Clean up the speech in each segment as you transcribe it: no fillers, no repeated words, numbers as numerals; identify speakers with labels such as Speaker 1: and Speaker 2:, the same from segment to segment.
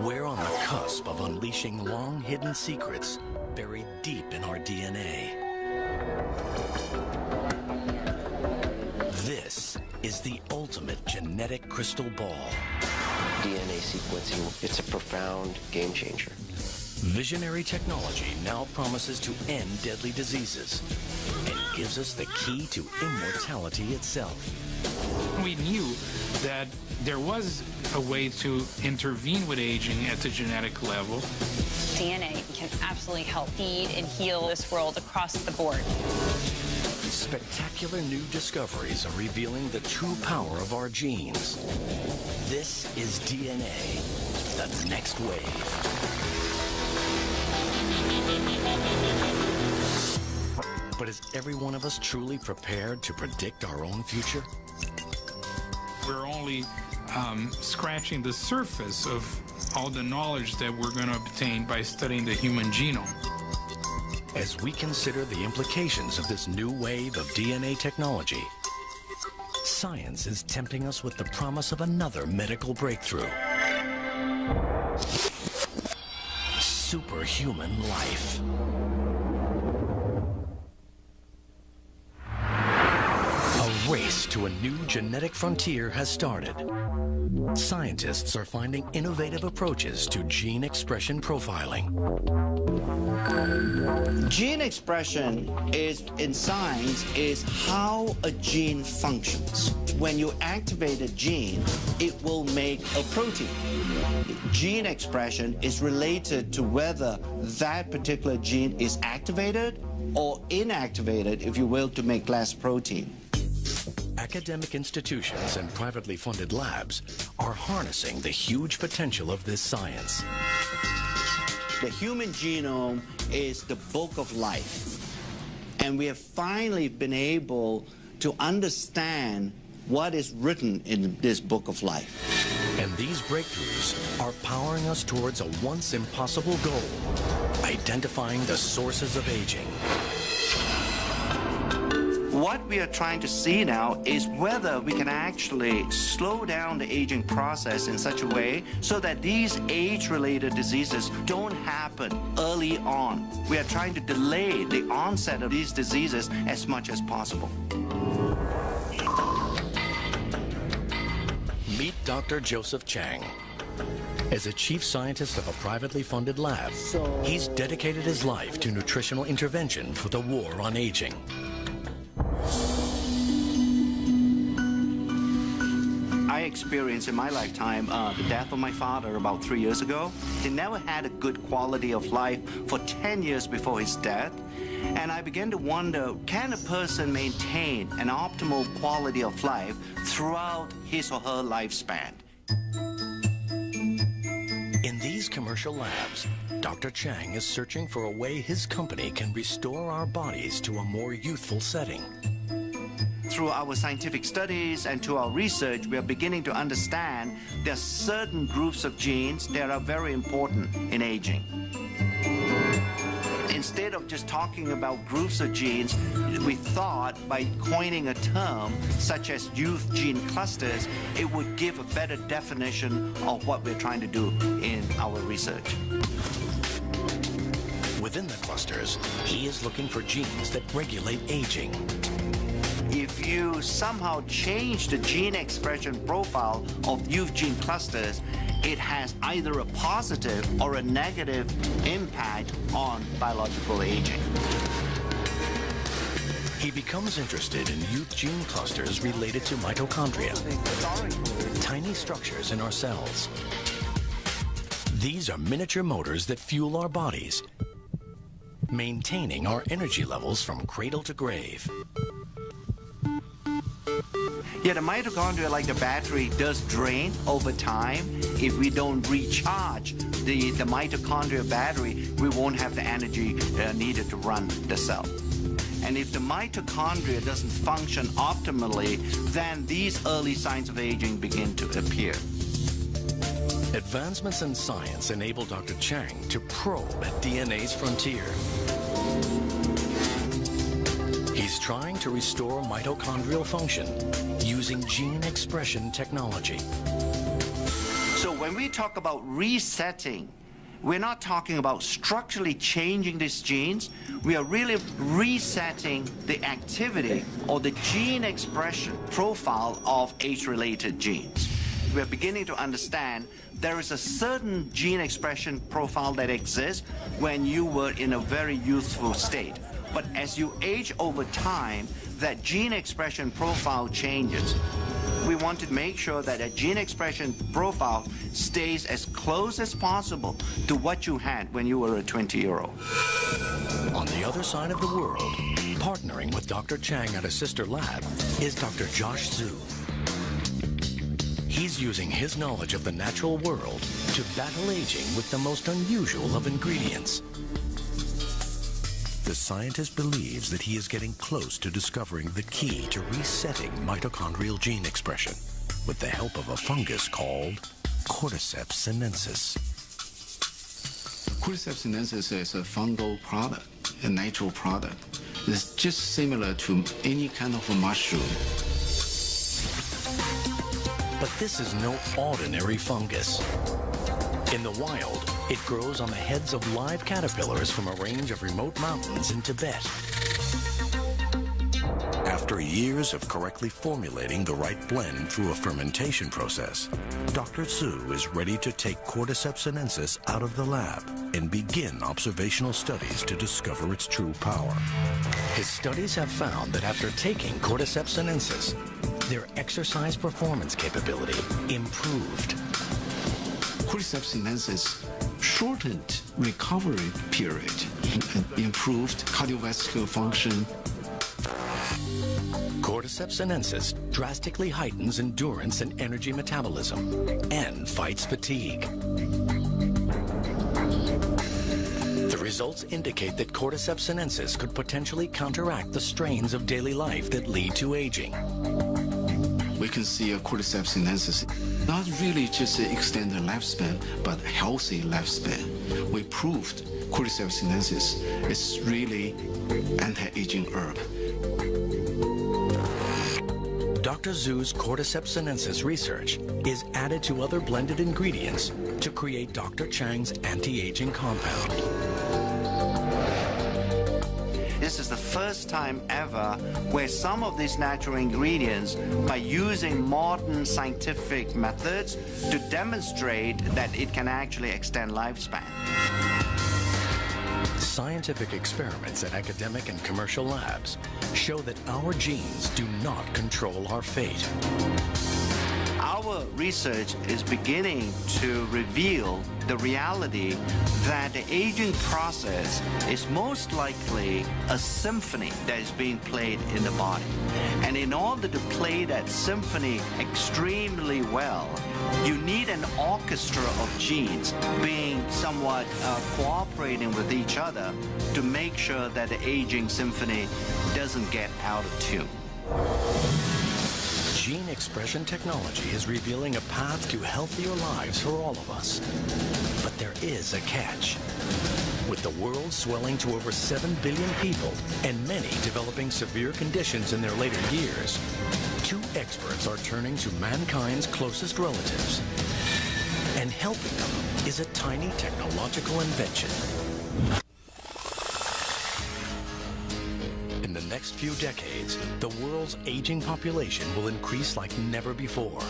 Speaker 1: We're on the cusp of unleashing long-hidden secrets buried deep in our DNA. This is the ultimate genetic crystal ball.
Speaker 2: DNA sequencing, it's a profound game changer.
Speaker 1: Visionary technology now promises to end deadly diseases and gives us the key to immortality itself.
Speaker 3: We knew that there was a way to intervene with aging at the genetic level.
Speaker 4: DNA can absolutely help feed and heal this world across the board.
Speaker 1: Spectacular new discoveries are revealing the true power of our genes. This is DNA, the next wave. But is every one of us truly prepared to predict our own future?
Speaker 3: We're only scratching the surface of all the knowledge that we're going to obtain by studying the human genome.
Speaker 1: As we consider the implications of this new wave of DNA technology, science is tempting us with the promise of another medical breakthrough. Superhuman life. A race to a new genetic frontier has started. Scientists are finding innovative approaches to gene expression profiling.
Speaker 5: Gene expression in science is how a gene functions. When you activate a gene, it will make a protein. Gene expression is related to whether that particular gene is activated or inactivated, if you will, to make less protein.
Speaker 1: Academic institutions and privately funded labs are harnessing the huge potential of this science.
Speaker 5: The human genome is the book of life, and we have finally been able to understand what is written in this book of life.
Speaker 1: And these breakthroughs are powering us towards a once impossible goal: identifying the sources of aging.
Speaker 5: What we are trying to see now is whether we can actually slow down the aging process in such a way so that these age-related diseases don't happen early on. We are trying to delay the onset of these diseases as much as possible.
Speaker 1: Meet Dr. Joseph Chang. As a chief scientist of a privately funded lab, he's dedicated his life to nutritional intervention for the war on aging.
Speaker 5: I experienced in my lifetime the death of my father about 3 years ago. He never had a good quality of life for 10 years before his death. And I began to wonder, can a person maintain an optimal quality of life throughout his or her lifespan?
Speaker 1: In these commercial labs, Dr. Chang is searching for a way his company can restore our bodies to a more youthful setting.
Speaker 5: Through our scientific studies and to our research, we are beginning to understand there are certain groups of genes that are very important in aging. Instead of just talking about groups of genes, we thought by coining a term such as youth gene clusters, it would give a better definition of what we're trying to do in our research.
Speaker 1: Within the clusters, he is looking for genes that regulate aging.
Speaker 5: If you somehow change the gene expression profile of youth gene clusters, it has either a positive or a negative impact on biological aging.
Speaker 1: He becomes interested in youth gene clusters related to mitochondria, tiny structures in our cells. These are miniature motors that fuel our bodies, maintaining our energy levels from cradle to grave.
Speaker 5: Yeah, the mitochondria, like the battery, does drain over time. If we don't recharge the mitochondria battery, we won't have the energy needed to run the cell. And if the mitochondria doesn't function optimally, then these early signs of aging begin to appear.
Speaker 1: Advancements in science enable Dr. Chang to probe at DNA's frontier. He's trying to restore mitochondrial function using gene expression technology.
Speaker 5: So when we talk about resetting, we're not talking about structurally changing these genes. We are really resetting the activity or the gene expression profile of age-related genes. We're beginning to understand there is a certain gene expression profile that exists when you were in a very youthful state. But as you age over time, that gene expression profile changes. We want to make sure that a gene expression profile stays as close as possible to what you had when you were a 20-year-old.
Speaker 1: On the other side of the world, partnering with Dr. Chang at a sister lab, is Dr. Josh Zhu. He's using his knowledge of the natural world to battle aging with the most unusual of ingredients. The scientist believes that he is getting close to discovering the key to resetting mitochondrial gene expression with the help of a fungus called Cordyceps sinensis.
Speaker 6: Cordyceps sinensis is a fungal product, a natural product. It's just similar to any kind of a mushroom.
Speaker 1: But this is no ordinary fungus. In the wild, it grows on the heads of live caterpillars from a range of remote mountains in Tibet. After years of correctly formulating the right blend through a fermentation process, Dr. Zhu is ready to take Cordyceps sinensis out of the lab and begin observational studies to discover its true power. His studies have found that after taking Cordyceps sinensis, their exercise performance capability improved.
Speaker 6: Cordyceps sinensis shortened recovery period and improved cardiovascular function.
Speaker 1: Cordyceps sinensis drastically heightens endurance and energy metabolism and fights fatigue. The results indicate that Cordyceps sinensis could potentially counteract the strains of daily life that lead to aging.
Speaker 6: We can see a Cordyceps sinensis not really just extend the lifespan, but healthy lifespan. We proved Cordyceps sinensis is really anti-aging herb.
Speaker 1: Dr. Zhu's Cordyceps sinensis research is added to other blended ingredients to create Dr. Chang's anti-aging compound.
Speaker 5: This is the first time ever where some of these natural ingredients, by using modern scientific methods, to demonstrate that it can actually extend lifespan.
Speaker 1: Scientific experiments at academic and commercial labs show that our genes do not control our fate.
Speaker 5: Our research is beginning to reveal the reality that the aging process is most likely a symphony that is being played in the body. And in order to play that symphony extremely well, you need an orchestra of genes being somewhat cooperating with each other to make sure that the aging symphony doesn't get out of tune.
Speaker 1: Gene expression technology is revealing a path to healthier lives for all of us. But there is a catch. With the world swelling to over 7 billion people and many developing severe conditions in their later years, 2 experts are turning to mankind's closest relatives. And helping them is a tiny technological invention. In the next few decades, the world's aging population will increase like never before.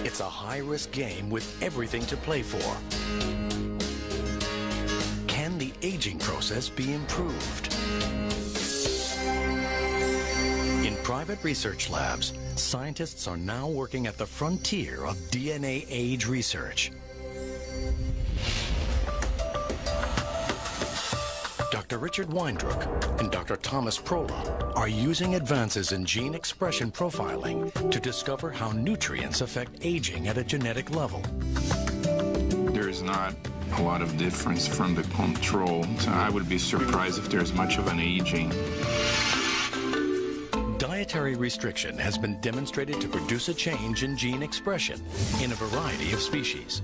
Speaker 1: It's a high-risk game with everything to play for. Can the aging process be improved? In private research labs, scientists are now working at the frontier of DNA age research. Dr. Richard Weindruck and Dr. Thomas Prola are using advances in gene expression profiling to discover how nutrients affect aging at a genetic level.
Speaker 3: There is not a lot of difference from the control, so I would be surprised if there's much of an aging.
Speaker 1: Dietary restriction has been demonstrated to produce a change in gene expression in a variety of species.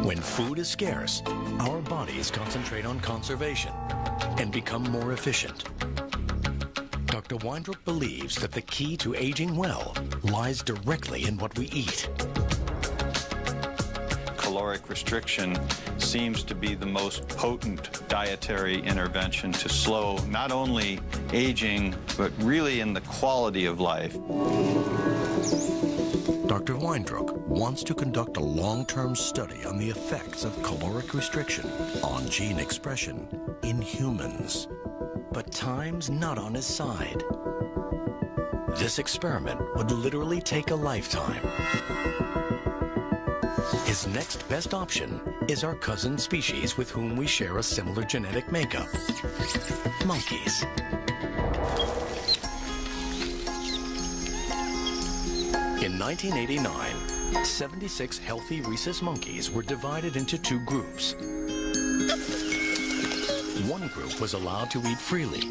Speaker 1: When food is scarce, our bodies concentrate on conservation and become more efficient. Dr. Weindruck believes that the key to aging well lies directly in what we eat.
Speaker 7: Caloric restriction seems to be the most potent dietary intervention to slow not only aging, but really in the quality of life.
Speaker 1: Dr. Weindruck wants to conduct a long-term study on the effects of caloric restriction on gene expression in humans. But time's not on his side. This experiment would literally take a lifetime. His next best option is our cousin species with whom we share a similar genetic makeup, monkeys. In 1989, 76 healthy rhesus monkeys were divided into two groups. One group was allowed to eat freely,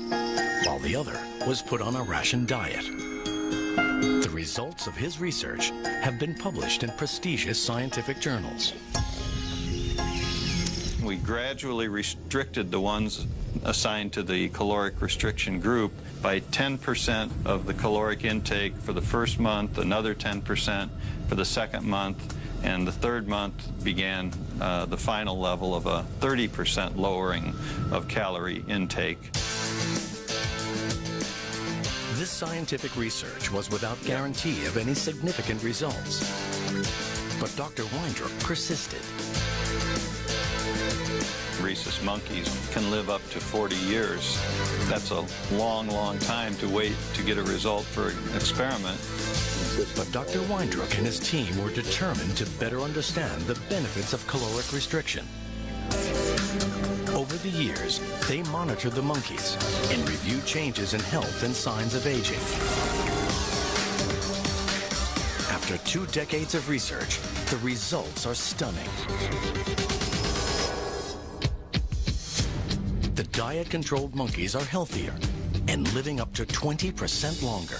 Speaker 1: while the other was put on a ration diet. The results of his research have been published in prestigious scientific journals.
Speaker 7: We gradually restricted the ones assigned to the caloric restriction group by 10% of the caloric intake for the first month, another 10% for the second month, and the third month began the final level of a 30% lowering of calorie intake.
Speaker 1: This scientific research was without guarantee of any significant results. But Dr. Weindruck persisted.
Speaker 7: Rhesus monkeys can live up to 40 years. That's a long, long time to wait to get a result for an experiment.
Speaker 1: But Dr. Weindruck and his team were determined to better understand the benefits of caloric restriction. Over the years, they monitored the monkeys and reviewed changes in health and signs of aging. After 2 decades of research, the results are stunning. The diet-controlled monkeys are healthier and living up to 20% longer.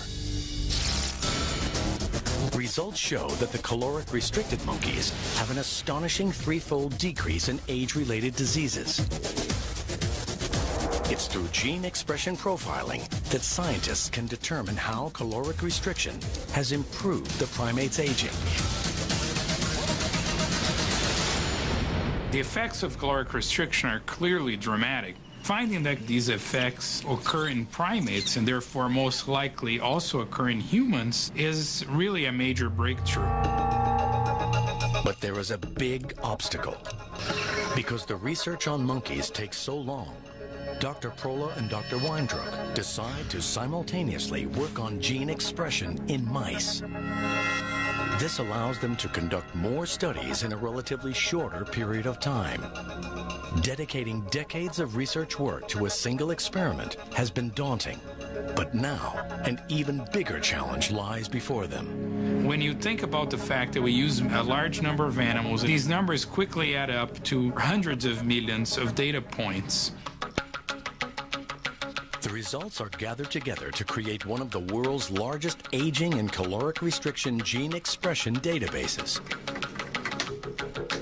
Speaker 1: Results show that the caloric-restricted monkeys have an astonishing 3-fold decrease in age-related diseases. It's through gene expression profiling that scientists can determine how caloric restriction has improved the primate's aging.
Speaker 3: The effects of caloric restriction are clearly dramatic. Finding that these effects occur in primates and therefore most likely also occur in humans is really a major breakthrough.
Speaker 1: But there is a big obstacle. Because the research on monkeys takes so long, Dr. Prola and Dr. Weindruck decide to simultaneously work on gene expression in mice. This allows them to conduct more studies in a relatively shorter period of time. Dedicating decades of research work to a single experiment has been daunting, but now an even bigger challenge lies before them.
Speaker 3: When you think about the fact that we use a large number of animals, these numbers quickly add up to hundreds of millions of data points.
Speaker 1: The results are gathered together to create one of the world's largest aging and caloric restriction gene expression databases.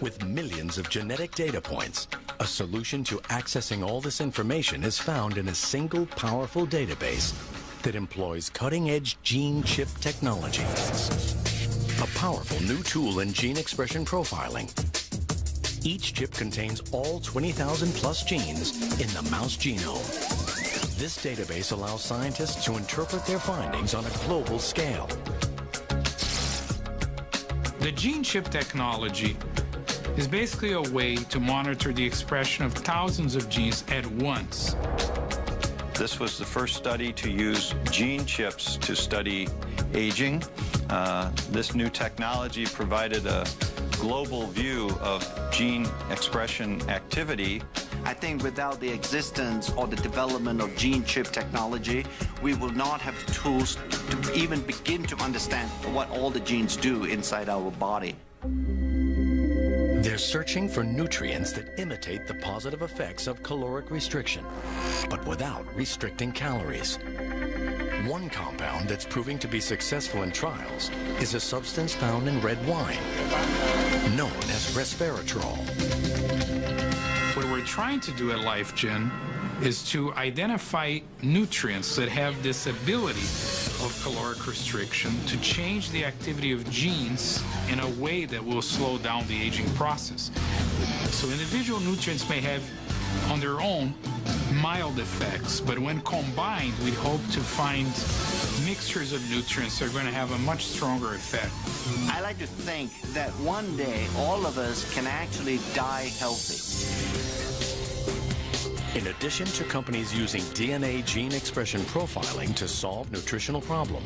Speaker 1: With millions of genetic data points, a solution to accessing all this information is found in a single powerful database that employs cutting-edge gene chip technology. A powerful new tool in gene expression profiling. Each chip contains all 20,000 plus genes in the mouse genome. This database allows scientists to interpret their findings on a global scale.
Speaker 3: The gene chip technology is basically a way to monitor the expression of thousands of genes at once.
Speaker 7: This was the first study to use gene chips to study aging. This new technology provided a global view of gene expression activity.
Speaker 5: I think without the existence or the development of gene chip technology, we will not have tools to even begin to understand what all the genes do inside our body.
Speaker 1: They're searching for nutrients that imitate the positive effects of caloric restriction, but without restricting calories. One compound that's proving to be successful in trials is a substance found in red wine, known as resveratrol.
Speaker 3: What we're trying to do at LifeGen is to identify nutrients that have this ability of caloric restriction to change the activity of genes in a way that will slow down the aging process. So individual nutrients may have on their own mild effects, but when combined, we hope to find mixtures of nutrients that are going to have a much stronger effect.
Speaker 5: I like to think that one day all of us can actually die healthy.
Speaker 1: In addition to companies using DNA gene expression profiling to solve nutritional problems,